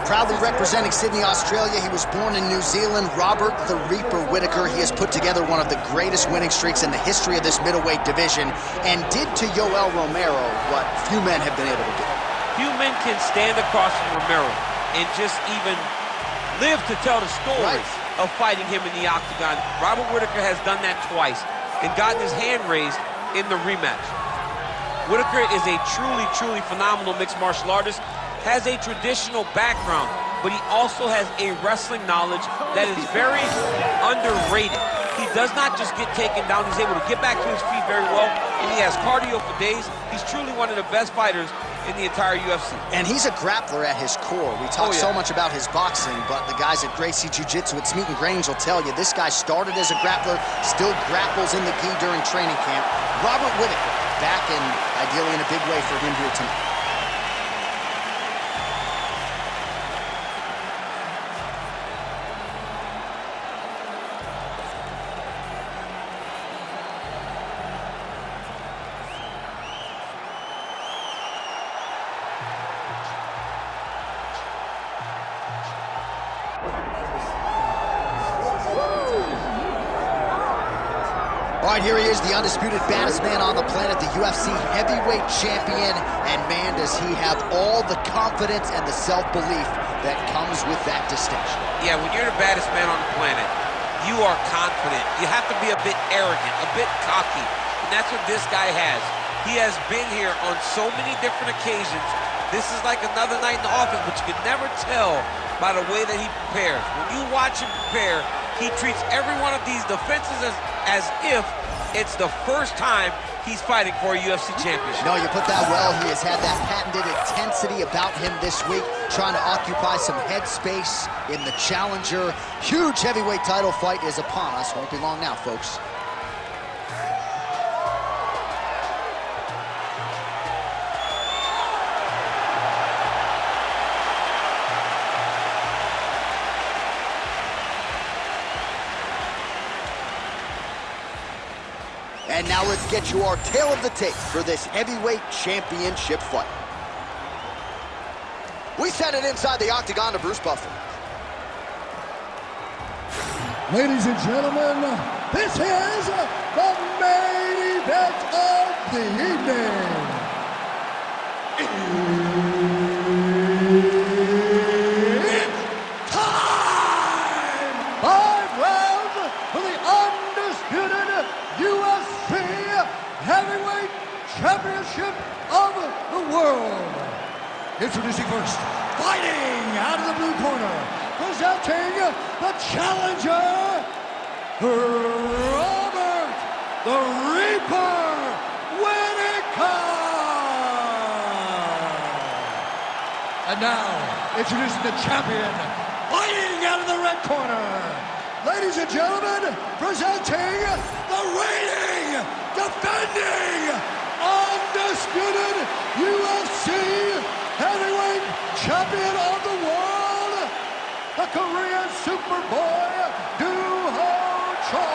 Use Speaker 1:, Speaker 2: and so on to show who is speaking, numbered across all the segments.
Speaker 1: Proudly representing Sydney, Australia, he was born in New Zealand. Robert the Reaper Whittaker. He has put together one of the greatest winning streaks in the history of this middleweight division and did to Yoel Romero what few men have been able to do.
Speaker 2: Few men can stand across from Romero and just even live to tell the story of fighting him in the octagon. Robert Whittaker has done that twice and gotten his hand raised in the rematch. Whittaker is a truly phenomenal mixed martial artist, has a traditional background, but he also has a wrestling knowledge that is very underrated. He does not just get taken down, he's able to get back to his feet very well, and he has cardio for days. He's truly one of the best fighters in the entire UFC.
Speaker 1: And he's a grappler at his core. We talk so much about his boxing, but the guys at Gracie Jiu-Jitsu at Smeaton Grange will tell you this guy started as a grappler, still grapples in the gi during training camp. Robert Whittaker back and ideally in a big way for him here tonight. All right, here he is, the undisputed baddest man on the planet, the UFC heavyweight champion, and man, does he have all the confidence and the self-belief that comes with that distinction.
Speaker 2: Yeah, when you're the baddest man on the planet, you are confident. You have to be a bit arrogant, a bit cocky, and that's what this guy has. He has been here on so many different occasions. This is like another night in the office, but you can never tell by the way that he prepares. When you watch him prepare, he treats every one of these defenses as if it's the first time he's fighting for a UFC championship.
Speaker 1: No, you put that well. He has had that patented intensity about him this week, trying to occupy some headspace in the challenger. Huge heavyweight title fight is upon us. Won't be long now, folks. And now let's get you our tale of the tape for this heavyweight championship fight. We send it inside the octagon to Bruce Buffer.
Speaker 3: Ladies and gentlemen, this is the main event of the evening. It's time! 5 rounds for the undisputed UFC Heavyweight Championship of the world. Introducing first, fighting out of the blue corner, presenting the challenger, Robert the Reaper Whittaker. And now, introducing the champion, fighting out of the red corner. Ladies and gentlemen, presenting the reigning, defending, undisputed UFC heavyweight champion of the world, the Korean Superboy, Doo Ho Choi.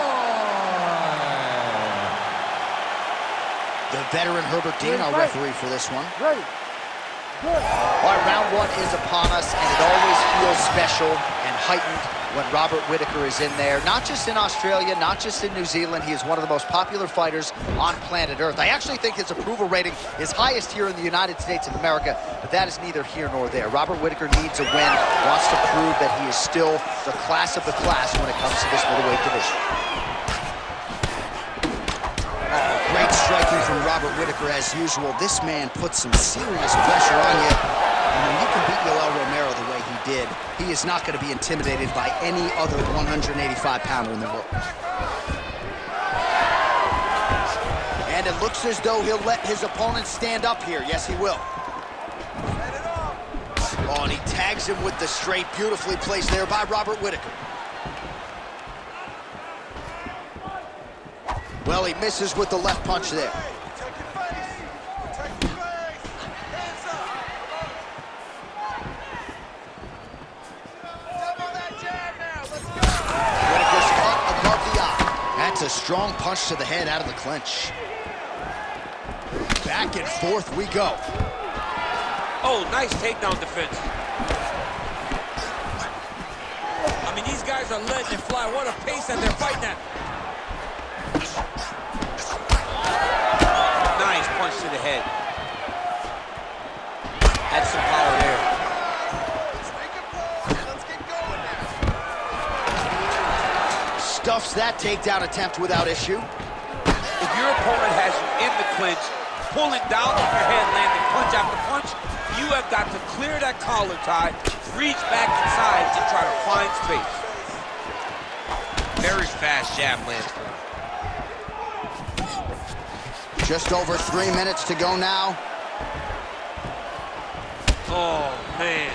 Speaker 1: The veteran Herbert Dean, our referee for this one.
Speaker 3: Great. Good.
Speaker 1: All right, round one is upon us, and it always feels special and heightened when Robert Whittaker is in there. Not just in Australia, not just in New Zealand. He is one of the most popular fighters on planet Earth. I actually think his approval rating is highest here in the United States of America, but that is neither here nor there. Robert Whittaker needs a win, wants to prove that he is still the class of the class when it comes to this middleweight division. Great striking from Robert Whittaker as usual. This man puts some serious pressure on you. And when you can beat Yoel Romero the way he did, he is not going to be intimidated by any other 185-pounder in the world. And it looks as though he'll let his opponent stand up here. Yes, he will. Oh, and he tags him with the straight, beautifully placed there by Robert Whittaker. Well, he misses with the left punch there. Whittaker's caught above the eye. That's a strong punch to the head out of the clinch. Back and forth we go.
Speaker 2: Oh, nice takedown defense. guys are letting it fly. What a pace that they're fighting at. Nice punch to the head. Had some power there.
Speaker 4: Let's get going now.
Speaker 1: Stuffs that takedown attempt without issue.
Speaker 2: If your opponent has you in the clinch, pulling down on your head, landing punch after punch, you have got to clear that collar tie, reach back inside, and try to find space. Very fast jab lands for him.
Speaker 1: Just over 3 minutes to go now.
Speaker 2: Oh, man.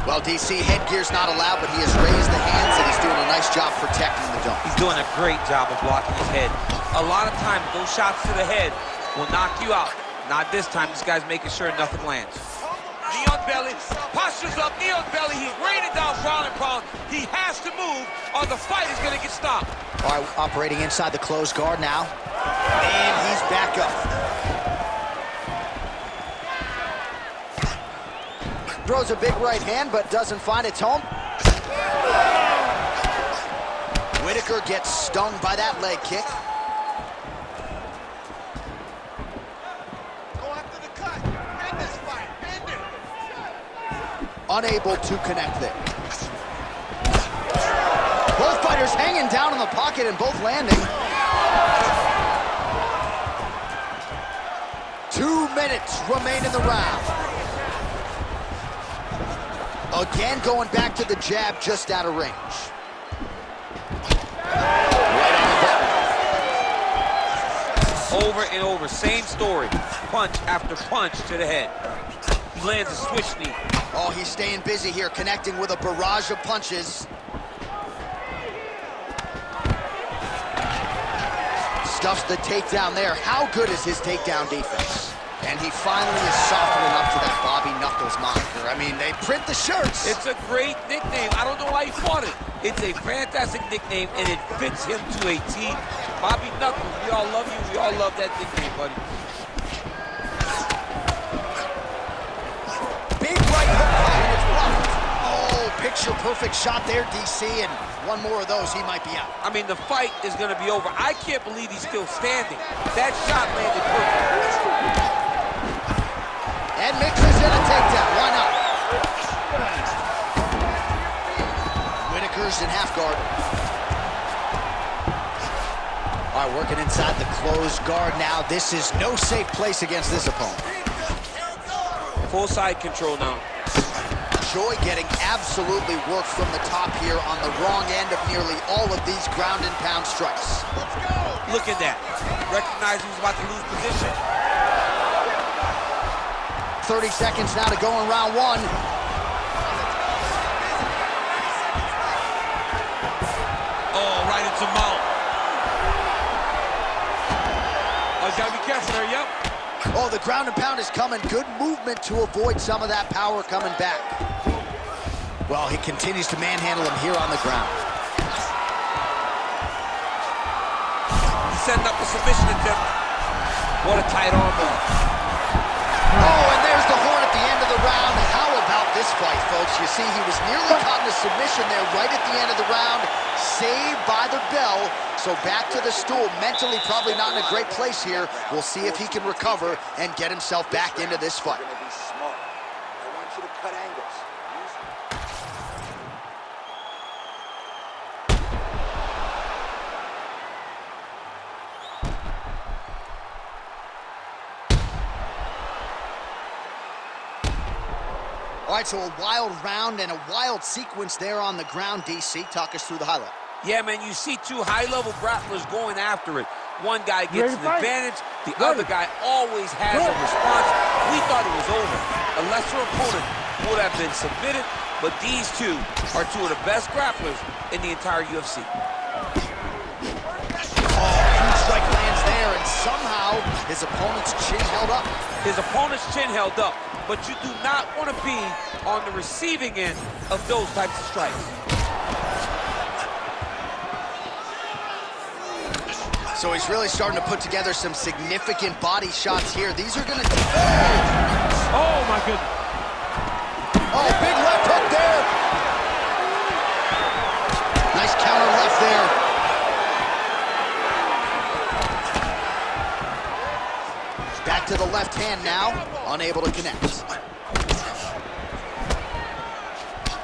Speaker 1: Well, DC, headgear's not allowed, but he has raised the hands, and he's doing a nice job protecting the dome.
Speaker 2: He's doing a great job of blocking his head. A lot of times, those shots to the head will knock you out. Not this time. This guy's making sure nothing lands. Knee on belly, postures up, knee on belly. He's raining down ground and pound. He has to move, or the fight is going to get stopped.
Speaker 1: All right, operating inside the closed guard now. And he's back up. Throws a big right hand, but doesn't find its home. Whitaker gets stung by that leg kick.
Speaker 4: Go after the cut. End this fight. End it.
Speaker 1: Unable to connect there. Both fighters hanging down in the pocket and both landing. 2 minutes remain in the round. Again, going back to the jab just out of range. Right on the button.
Speaker 2: Over and over, same story. Punch after punch to the head. He lands a switch knee.
Speaker 1: Oh, he's staying busy here, connecting with a barrage of punches. Stuffs the takedown there. How good is his takedown defense? And he finally is softening up to that Bobby Knuckles moniker. I mean, they print the shirts.
Speaker 2: It's a great nickname. I don't know why he fought it. It's a fantastic nickname, and it fits him to a T. Bobby Knuckles, we all love you. We all love that nickname, buddy.
Speaker 1: Big right hook, and it's blocked. Oh, picture-perfect shot there, DC, and one more of those, he might be out.
Speaker 2: I mean, the fight is going to be over. I can't believe he's still standing. That shot landed perfect.
Speaker 1: And mixes in a takedown. Why not? Whitaker's in half guard. All right, working inside the closed guard now. This is no safe place against this opponent.
Speaker 2: Full side control now.
Speaker 1: Joy getting absolutely worked from the top here on the wrong end of nearly all of these ground and pound strikes.
Speaker 4: Let's go.
Speaker 2: Look at that. Recognized he was about to lose position.
Speaker 1: 30 seconds now to go in round one.
Speaker 2: Oh, right into mount. Oh, he's got to be careful there, yep.
Speaker 1: Oh, the ground and pound is coming. Good movement to avoid some of that power coming back. Well, he continues to manhandle him here on the ground.
Speaker 2: Setting up a submission attempt. What a tight arm bar.
Speaker 1: Oh, and there's the horn at the end of the round. How about this fight, folks? You see, he was nearly caught in a submission there right at the end of the round. Saved by the bell. So back to the stool. Mentally probably not in a great place here. We'll see if he can recover and get himself back into this fight.
Speaker 4: You're gonna be smart. I want you to cut angles.
Speaker 1: All right, so a wild round and a wild sequence there on the ground, DC. Talk us through the highlight.
Speaker 2: Yeah, man, you see two high-level grapplers going after it. One guy gets an advantage, the other guy always has a response. We thought it was over. A lesser opponent would have been submitted, but these two are two of the best grapplers in the entire UFC.
Speaker 1: Oh, huge strike lands there, and somehow his opponent's chin held up.
Speaker 2: His opponent's chin held up, but you do not want to be on the receiving end of those types of strikes.
Speaker 1: So he's really starting to put together some significant body shots here. These are going to...
Speaker 2: Oh, my goodness.
Speaker 1: Oh, big left hook there. to the left hand now, unable to connect.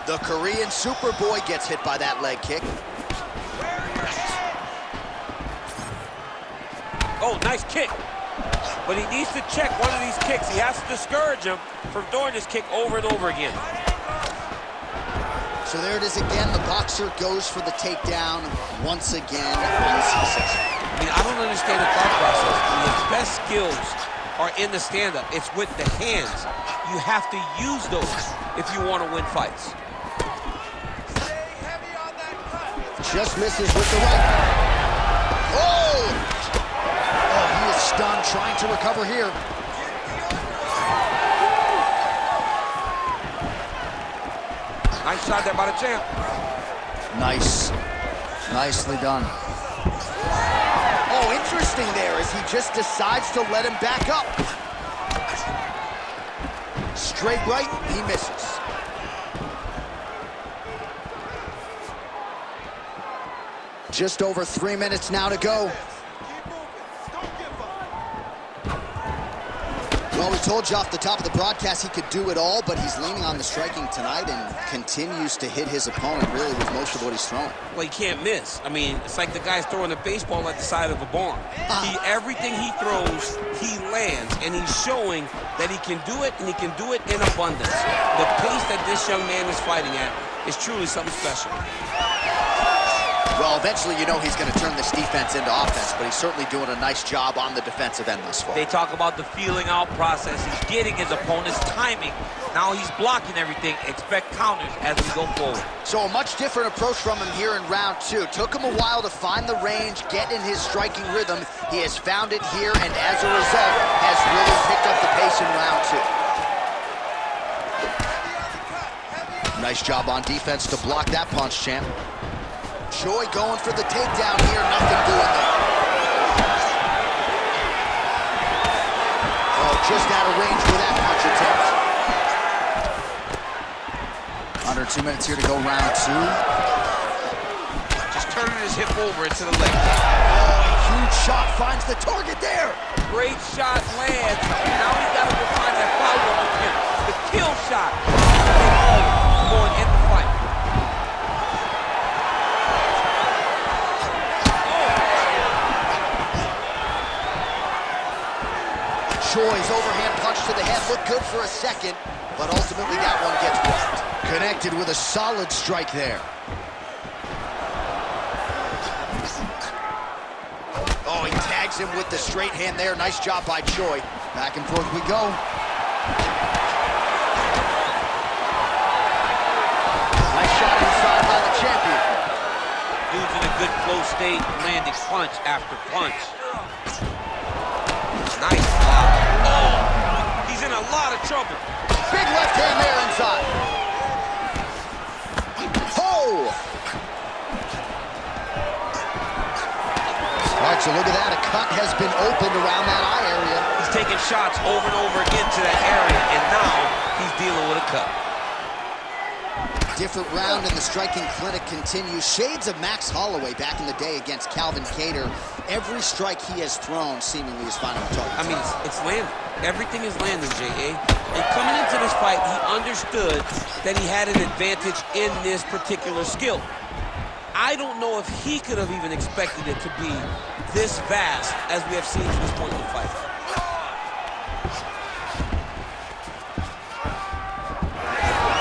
Speaker 1: The Korean Superboy gets hit by that leg kick.
Speaker 2: Oh, nice kick. But he needs to check one of these kicks. He has to discourage him from throwing this kick over and over again.
Speaker 1: So there it is again. The boxer goes for the takedown once again, unsuccessful.
Speaker 2: I mean, I don't understand the thought process. His best skills are in the stand-up. It's with the hands. You have to use those if you want to win fights.
Speaker 1: Just misses with the right. Oh! Oh, he is stunned, trying to recover here.
Speaker 2: Nice shot there by the champ.
Speaker 1: Nice. Nicely done. Oh, interesting there as he just decides to let him back up. Straight right, he misses. Just over 3 minutes now to go. Well, we told you off the top of the broadcast he could do it all, but he's leaning on the striking tonight and continues to hit his opponent really with most of what he's throwing.
Speaker 2: Well, he can't miss. I mean, it's like the guy's throwing a baseball at the side of a barn. Everything he throws, he lands, and he's showing that he can do it, and he can do it in abundance. The pace that this young man is fighting at is truly something special.
Speaker 1: Well, eventually you know he's going to turn this defense into offense, but he's certainly doing a nice job on the defensive end thus far.
Speaker 2: They talk about the feeling out process. He's getting his opponent's timing. Now he's blocking everything. Expect counters as we go forward.
Speaker 1: So a much different approach from him here in round two. Took him a while to find the range, get in his striking rhythm. He has found it here, and as a result, has really picked up the pace in round two. Nice job on defense to block that punch, champ. Choi going for the takedown here, nothing doing there. Oh, just out of range for that punch attempt. Under 2 minutes here to go, round two.
Speaker 2: Just turning his hip over into the leg.
Speaker 1: Oh, a huge shot finds the target there.
Speaker 2: Great shot lands. Now he's got to go find that follow-up attempt. The kill shot. Going in the fight.
Speaker 1: Choi's overhand punch to the head looked good for a second, but ultimately that one gets blocked. Connected with a solid strike there. Oh, he tags him with the straight hand there. Nice job by Choi. Back and forth we go. Nice shot inside by the champion.
Speaker 2: Dude's in a good flow state, landing punch after punch. Nice block. Oh, he's in a lot of trouble.
Speaker 1: Big left hand there inside. Oh! All right, so look at that. A cut has been opened around that eye area.
Speaker 2: He's taking shots over and over again to that area, and now he's dealing with a cut.
Speaker 1: Different round in the striking clinic continues. Shades of Max Holloway back in the day against Calvin Kattar. Every strike he has thrown seemingly is finding a target.
Speaker 2: I mean, it's landing. Everything is landing, J.A. And coming into this fight, he understood that he had an advantage in this particular skill. I don't know if he could have even expected it to be this vast as we have seen to this point in the fight.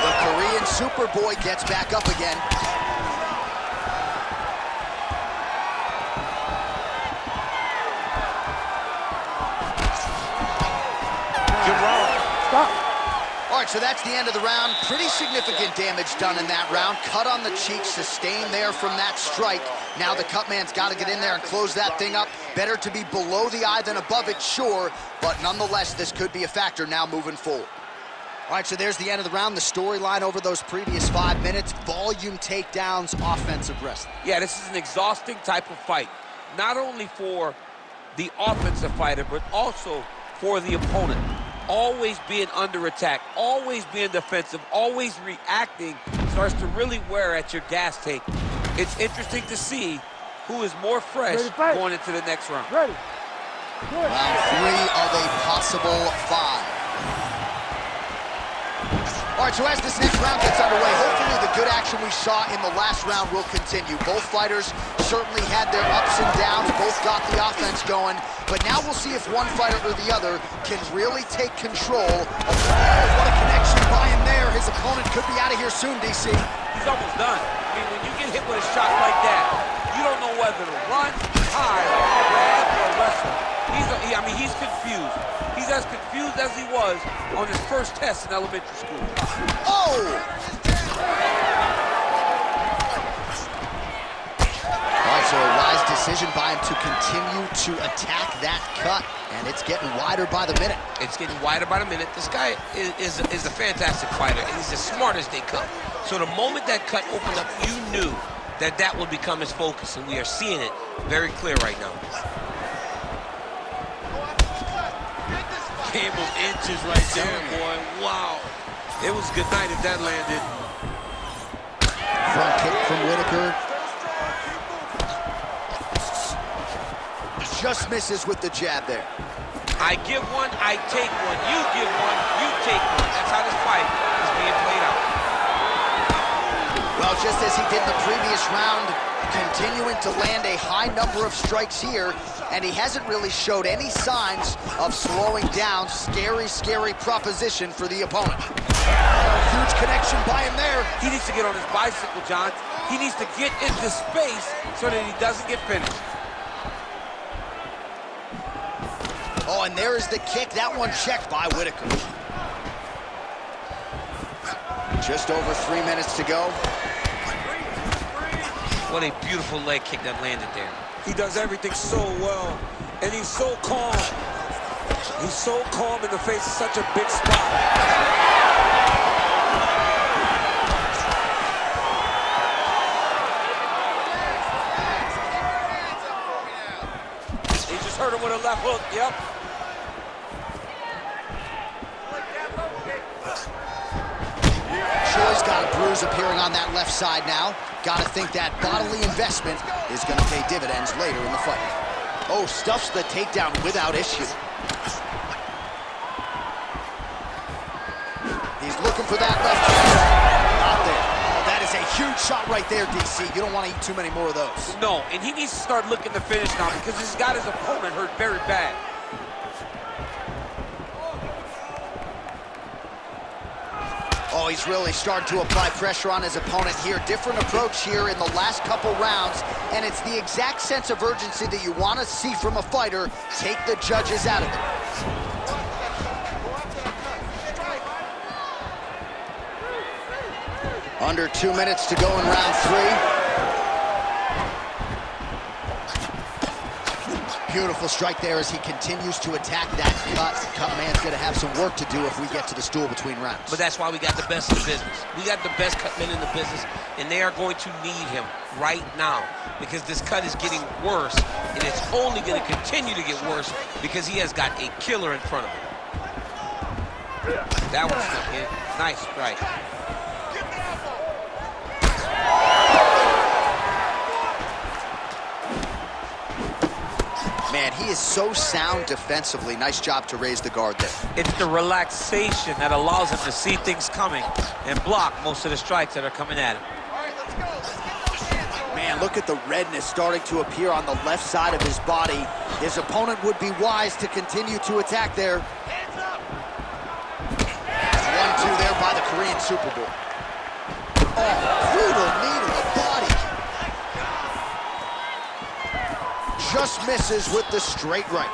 Speaker 1: The Korean Superboy gets back up again. All right, so that's the end of the round. Pretty significant damage done in that round. Cut on the cheek, sustained there from that strike. Now the cut man's got to get in there and close that thing up. Better to be below the eye than above it, sure, but nonetheless, this could be a factor now moving forward. All right, so there's the end of the round. The storyline over those previous 5 minutes, volume takedowns, offensive wrestling.
Speaker 2: Yeah, this is an exhausting type of fight, not only for the offensive fighter, but also for the opponent. Always being under attack, always being defensive, always reacting starts to really wear at your gas tank. It's interesting to see who is more fresh going into the next round.
Speaker 5: Ready.
Speaker 1: Round 3 of a possible 5. All right, so as this next round gets underway, hopefully the good action we saw in the last round will continue. Both fighters certainly had their ups and downs, both got the offense going, but now we'll see if one fighter or the other can really take control of what a connection by him there. His opponent could be out of here soon, DC.
Speaker 2: He's almost done. I mean, when you get hit with a shot like that, you don't know whether to run, hide, grab, or wrestle. He's confused. He's as confused as he was on his first test in elementary school.
Speaker 1: Oh! All right, so a wise decision by him to continue to attack that cut, and it's getting wider by the minute.
Speaker 2: It's getting wider by the minute. This guy is a fantastic fighter, and he's as smart as they come. So the moment that cut opened up, you knew that that would become his focus, and we are seeing it very clear right now. Came of inches right there, boy. Wow. It was good night if that landed.
Speaker 1: Front kick from Whitaker. Just misses with the jab there.
Speaker 2: I give one, I take one. You give one, you take one. That's how this fight is being played out.
Speaker 1: Well, just as he did in the previous round, continuing to land a high number of strikes here, and he hasn't really showed any signs of slowing down. Scary, scary proposition for the opponent. Huge connection by him there.
Speaker 2: He needs to get on his bicycle, John. He needs to get into space so that he doesn't get finished.
Speaker 1: Oh, and there is the kick. That one checked by Whitaker. Just over 3 minutes to go.
Speaker 2: What a beautiful leg kick that landed there.
Speaker 5: He does everything so well, and he's so calm. He's so calm in the face of such a big spot.
Speaker 2: He just hurt him with a left hook, yep.
Speaker 1: Choi's got a bruise appearing on that left side now. Got to think that bodily investment is going to pay dividends later in the fight. Oh, stuffs the takedown without issue. He's looking for that left hand. Not there. Oh, that is a huge shot right there, DC. You don't want to eat too many more of those.
Speaker 2: No, and he needs to start looking to finish now because he's got his opponent hurt very bad.
Speaker 1: Oh, he's really starting to apply pressure on his opponent here. Different approach here in the last couple rounds, and it's the exact sense of urgency that you want to see from a fighter. Take the judges out of it. Under 2 minutes to go in round 3. Beautiful strike there as he continues to attack that cut. Cut man's going to have some work to do if we get to the stool between rounds.
Speaker 2: But that's why we got the best in the business. We got the best cut men in the business, and they are going to need him right now because this cut is getting worse, and it's only going to continue to get worse because he has got a killer in front of him. That one snuck in. Nice strike.
Speaker 1: Man, he is so sound defensively. Nice job to raise the guard there.
Speaker 2: It's the relaxation that allows him to see things coming and block most of the strikes that are coming at him.
Speaker 1: Man, look at the redness starting to appear on the left side of his body. His opponent would be wise to continue to attack there. 1-2 there by the Korean Super Bowl. Oh, brutal knee to the body. Just misses with the straight right.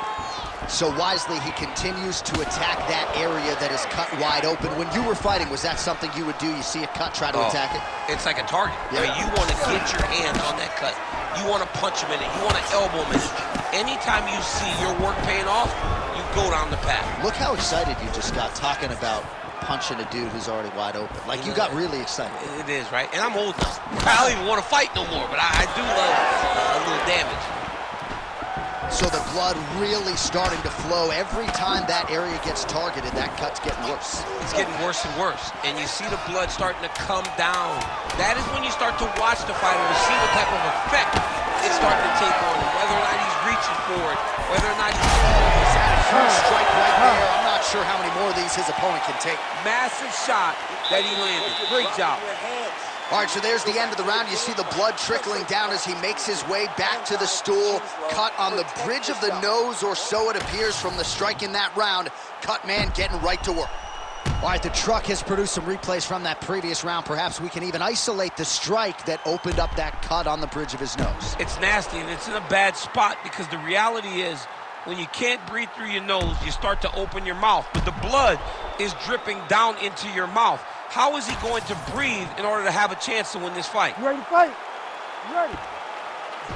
Speaker 1: So wisely, he continues to attack that area that is cut wide open. When you were fighting, was that something you would do? You see a cut, try to attack it?
Speaker 2: It's like a target.
Speaker 1: Yeah.
Speaker 2: I mean, you want to get your hands on that cut. You want to punch him in it. You want to elbow him in it. Anytime you see your work paying off, you go down the path.
Speaker 1: Look how excited you just got talking about punching a dude who's already wide open. Like, you got really excited.
Speaker 2: It is, right? And I'm old now. I don't even want to fight no more, but I do love a little damage.
Speaker 1: So the blood really starting to flow. Every time that area gets targeted, that cut's getting worse.
Speaker 2: It's getting worse and worse. And you see the blood starting to come down. That is when you start to watch the fighter to see what type of effect it's starting to take on him, whether or not he's reaching for forward, whether or not he's
Speaker 1: Huge strike right there. I'm not sure how many more of these his opponent can take.
Speaker 2: massive shot that he landed. Great job.
Speaker 1: All right, so there's the end of the round. You see the blood trickling down as he makes his way back to the stool. Cut on the bridge of the nose, or so it appears from the strike in that round. Cut man getting right to work. All right, the truck has produced some replays from that previous round. Perhaps we can even isolate the strike that opened up that cut on the bridge of his nose.
Speaker 2: It's nasty, and it's in a bad spot because the reality is when you can't breathe through your nose, you start to open your mouth, but the blood is dripping down into your mouth. How is he going to breathe in order to have a chance to win this fight?
Speaker 6: You ready to fight? You ready?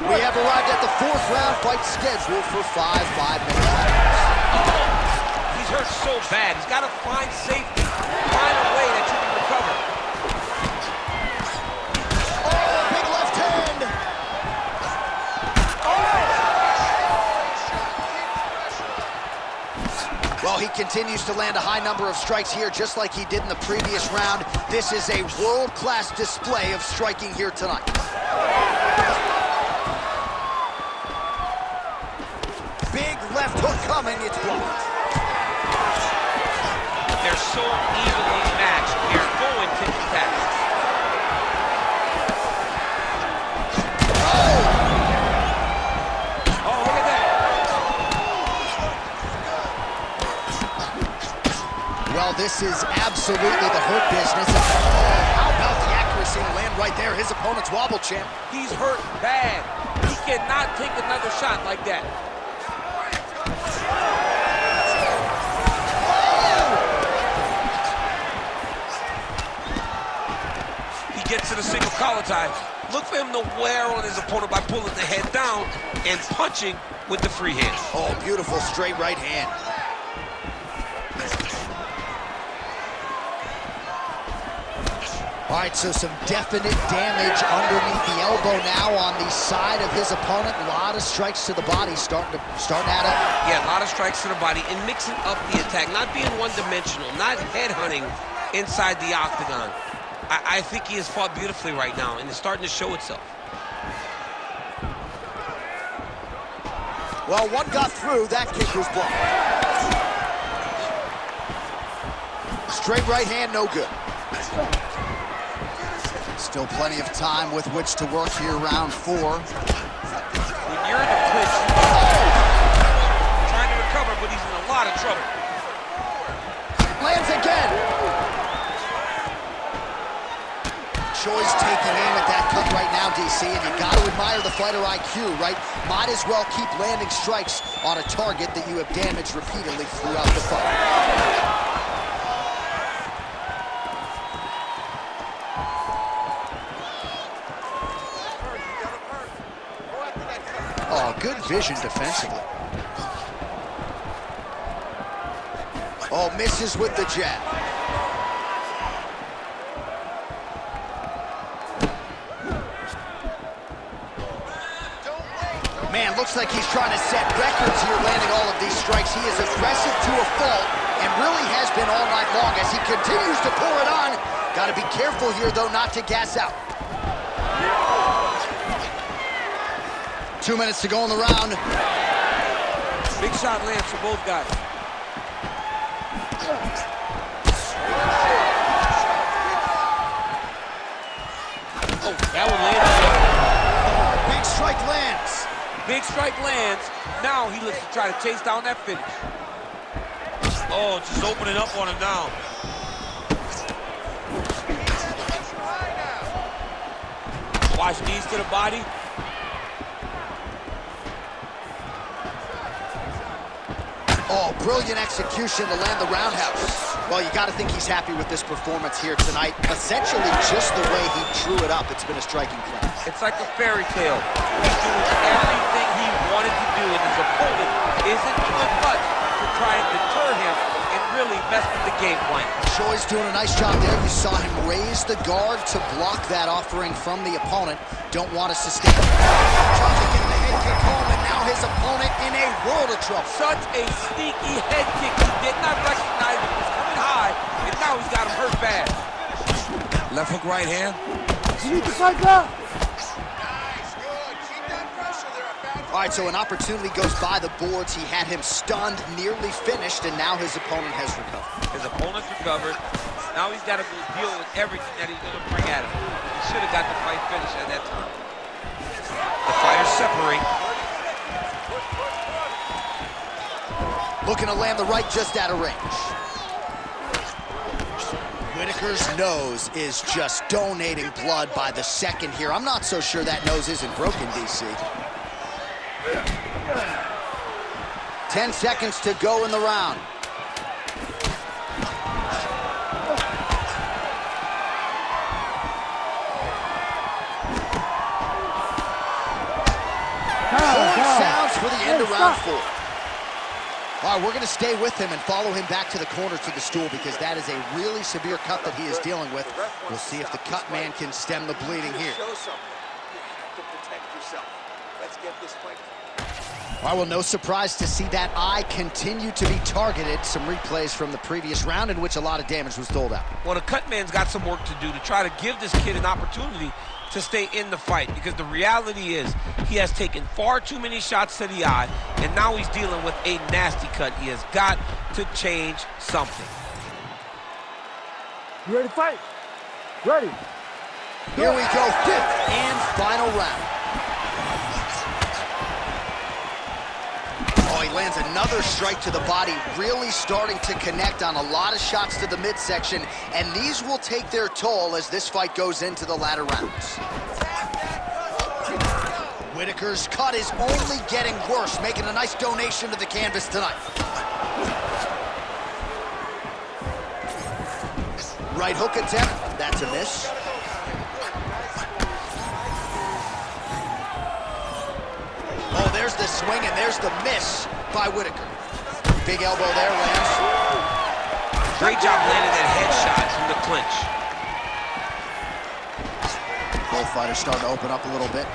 Speaker 1: We have arrived at the fourth round, fight scheduled for 5-minute rounds.
Speaker 2: He's hurt so bad. He's got to find safety, find a way that you can recover.
Speaker 1: Oh, big left hand. Well, he continues to land a high number of strikes here, just like he did in the previous round. This is a world-class display of striking here tonight. Big left hook coming, it's blocked.
Speaker 2: They're so evenly matched. They're going tit-for-tat. Oh, look at that.
Speaker 1: Well, this is absolutely the hurt business. Oh, how about the accuracy to land right there? His opponent's wobble champ.
Speaker 2: He's hurt bad. He cannot take another shot like that. He gets to the single collar tie. Look for him to wear on his opponent by pulling the head down and punching with the free hand.
Speaker 1: Oh, beautiful straight right hand. All right, so some definite damage underneath the elbow now on the side of his opponent. A lot of strikes to the body starting to add up.
Speaker 2: Yeah, a lot of strikes to the body and mixing up the attack, not being one-dimensional, not headhunting inside the octagon. I think he has fought beautifully right now, and it's starting to show itself.
Speaker 1: Well, one got through. That kick was blocked. Straight right hand, no good. Still plenty of time with which to work here, round 4.
Speaker 2: When you're in the clinch, trying to recover, but he's in a lot of trouble.
Speaker 1: Lands again. Choi's taking aim at that cut right now, DC, and you got to admire the fighter IQ, right? Might as well keep landing strikes on a target that you have damaged repeatedly throughout the fight. Oh, good vision defensively. Oh, misses with the jab. Man, looks like he's trying to set records here, landing all of these strikes. He is aggressive to a fault and really has been all night long as he continues to pour it on. Got to be careful here, though, not to gas out. 2 minutes to go in the round.
Speaker 2: Big shot lands for both guys. Oh, that one landed.
Speaker 1: Big strike lands.
Speaker 2: Big strike lands. Now he looks to try to chase down that finish. Oh, just opening up on him now. Watch knees to the body.
Speaker 1: Oh, brilliant execution to land the roundhouse. Well, you got to think he's happy with this performance here tonight. Essentially just the way he drew it up. It's been a striking class.
Speaker 2: It's like a fairy tale. He's doing everything he wanted to do, and his opponent isn't doing much to try and deter him and really mess with the game plan.
Speaker 1: Choi's doing a nice job there. You saw him raise the guard to block that offering from the opponent. Don't want to sustain it. Trying to get the head kick home, and now his opponent in a world of trouble.
Speaker 2: Such a sneaky head kick. He did not recognize it was coming high, and now he's got him hurt bad.
Speaker 5: Left hook, right hand.
Speaker 6: You need to fight that.
Speaker 4: Nice, good. Keep that pressure there, Pat.
Speaker 1: All right, so an opportunity goes by the boards. He had him stunned, nearly finished, and now his opponent has recovered.
Speaker 2: His opponent's recovered. Now he's got to go deal with everything that he's going to bring at him. He should have got the fight finished at that time. The fighters separate.
Speaker 1: Looking to land the right just out of range. Whitaker's nose is just donating blood by the second here. I'm not so sure that nose isn't broken, DC. 10 seconds to go in the round. Horn sounds for the end of round 4. All right, we're going to stay with him and follow him back to the corner to the stool because that is a really severe cut that he is dealing with. We'll see if the cut man can stem the bleeding here.
Speaker 4: Show something. You have to protect yourself. Let's get this fight.
Speaker 1: All right, well, no surprise to see that eye continue to be targeted. Some replays from the previous round in which a lot of damage was doled out.
Speaker 2: Well, the cut man's got some work to do to try to give this kid an opportunity to stay in the fight, because the reality is he has taken far too many shots to the eye, and now he's dealing with a nasty cut. He has got to change something.
Speaker 6: You ready to fight? Ready.
Speaker 1: Here we go, 5th and final round. Oh, he lands another strike to the body, really starting to connect on a lot of shots to the midsection, and these will take their toll as this fight goes into the latter rounds. Whitaker's cut is only getting worse, making a nice donation to the canvas tonight. Right hook attempt, that's a miss. Oh, there's the swing, and there's the miss by Whitaker. Big elbow there, lands.
Speaker 2: Great job landing that headshot from the clinch.
Speaker 1: Both fighters starting to open up a little bit.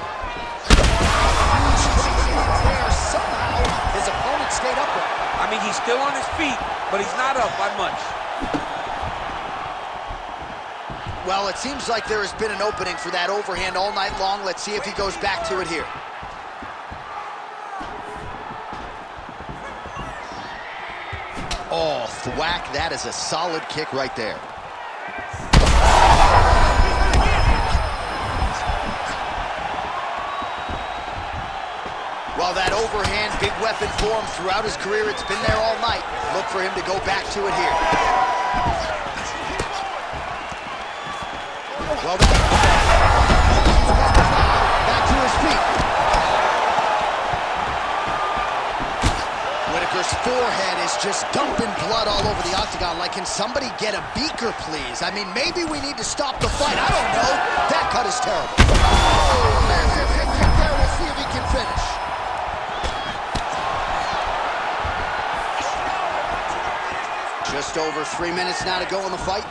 Speaker 1: There, somehow, his opponent stayed upright.
Speaker 2: I mean, he's still on his feet, but he's not up by much.
Speaker 1: Well, it seems like there has been an opening for that overhand all night long. Let's see if he goes back to it here. Oh, thwack, that is a solid kick right there. Well, that overhand, big weapon for him throughout his career. It's been there all night. Look for him to go back to it here. Well, back to his feet. Whitaker's forehead is just dumping blood all over the octagon. Like, can somebody get a beaker, please? I mean, maybe we need to stop the fight. I don't know. That cut is terrible. Oh, massive hit kick there. We'll see if he can finish. Just over 3 minutes now to go in the fight.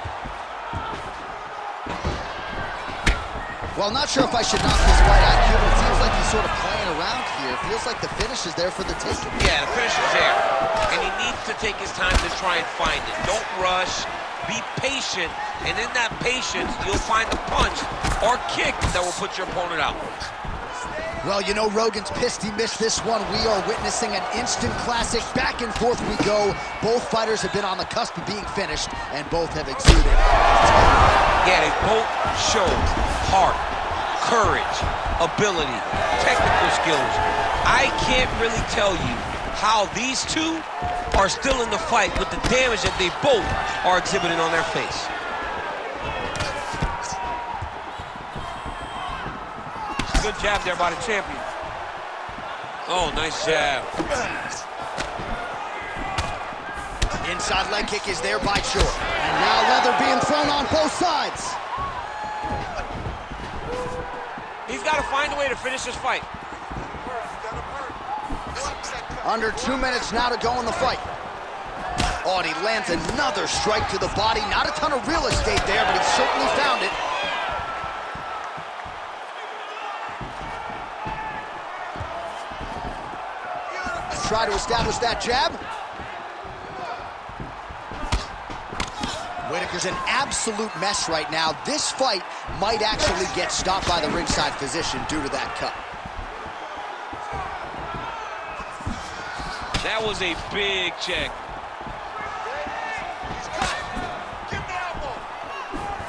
Speaker 1: Well, not sure if I should knock this fight out here, but it seems like he's sort of playing around here. It feels like the finish is there for the taking.
Speaker 2: Yeah, the finish is there. And he needs to take his time to try and find it. Don't rush. Be patient. And in that patience, you'll find the punch or kick that will put your opponent out.
Speaker 1: Well, you know, Rogan's pissed he missed this one. We are witnessing an instant classic. Back and forth we go. Both fighters have been on the cusp of being finished, and both have exuded.
Speaker 2: Yeah, they both show heart, courage, ability, technical skills. I can't really tell you how these two are still in the fight with the damage that they both are exhibiting on their face. Good jab there by the champion. Oh, nice jab.
Speaker 1: Inside leg kick is there by Short. And now leather being thrown on both sides.
Speaker 2: He's got to find a way to finish this fight.
Speaker 1: Under 2 minutes now to go in the fight. Oh, and he lands another strike to the body. Not a ton of real estate there, but he certainly found it. Try to establish that jab. Whitaker's an absolute mess right now. This fight might actually get stopped by the ringside physician due to that cut.
Speaker 2: That was a big check.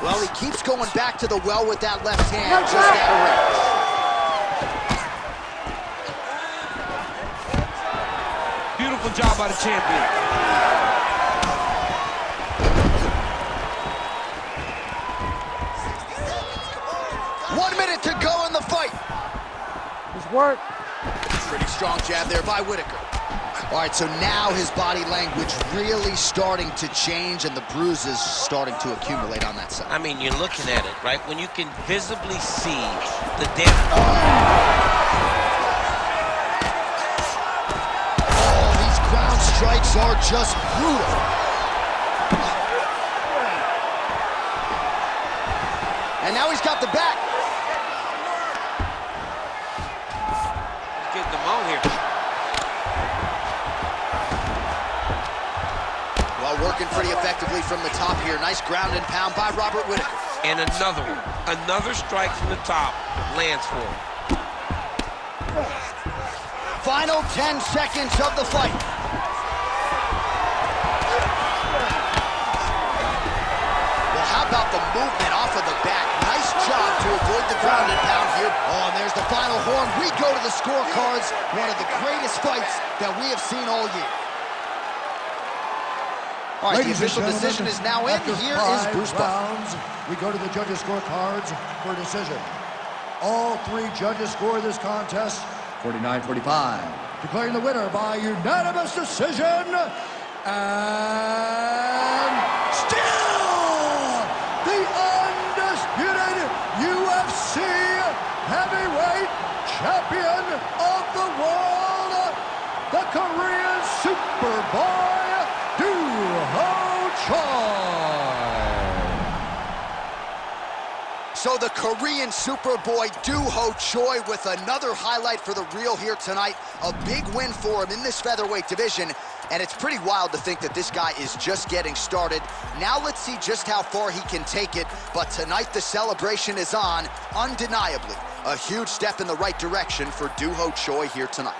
Speaker 1: Well, he keeps going back to the well with that left hand, just out of range.
Speaker 2: Beautiful job by the champion.
Speaker 1: 1 minute to go in the fight.
Speaker 6: It's work.
Speaker 1: Pretty strong jab there by Whitaker. All right, so now his body language really starting to change and the bruises starting to accumulate on that side.
Speaker 7: I mean, you're looking at it, right? When you can visibly see the damage.
Speaker 1: Oh, these ground strikes are just brutal. And now he's got the back.
Speaker 2: He's getting them on here.
Speaker 1: Well, working pretty effectively from the top here. Nice ground and pound by Robert Whitaker.
Speaker 7: And another one. Another strike from the top lands for him.
Speaker 1: Final 10 seconds of the fight. Well, how about the movement off of the back? Nice job to avoid the ground and pound here. Oh, and there's the final horn. We go to the scorecards. One of the greatest fights that we have seen all year. All right, the official decision is now in. Here is Bruce
Speaker 3: rounds, we go to the judges' scorecards for a decision. All three judges score this contest 49-45. Declaring the winner by unanimous decision, and still the undisputed UFC heavyweight champion of the world, the Korean Superboy, Do Ho Choi.
Speaker 1: So the Korean Superboy Do Ho Choi with another highlight for the Real here tonight. A big win for him in this featherweight division. And it's pretty wild to think that this guy is just getting started. Now let's see just how far he can take it. But tonight the celebration is on, undeniably. A huge step in the right direction for Do Ho Choi here tonight.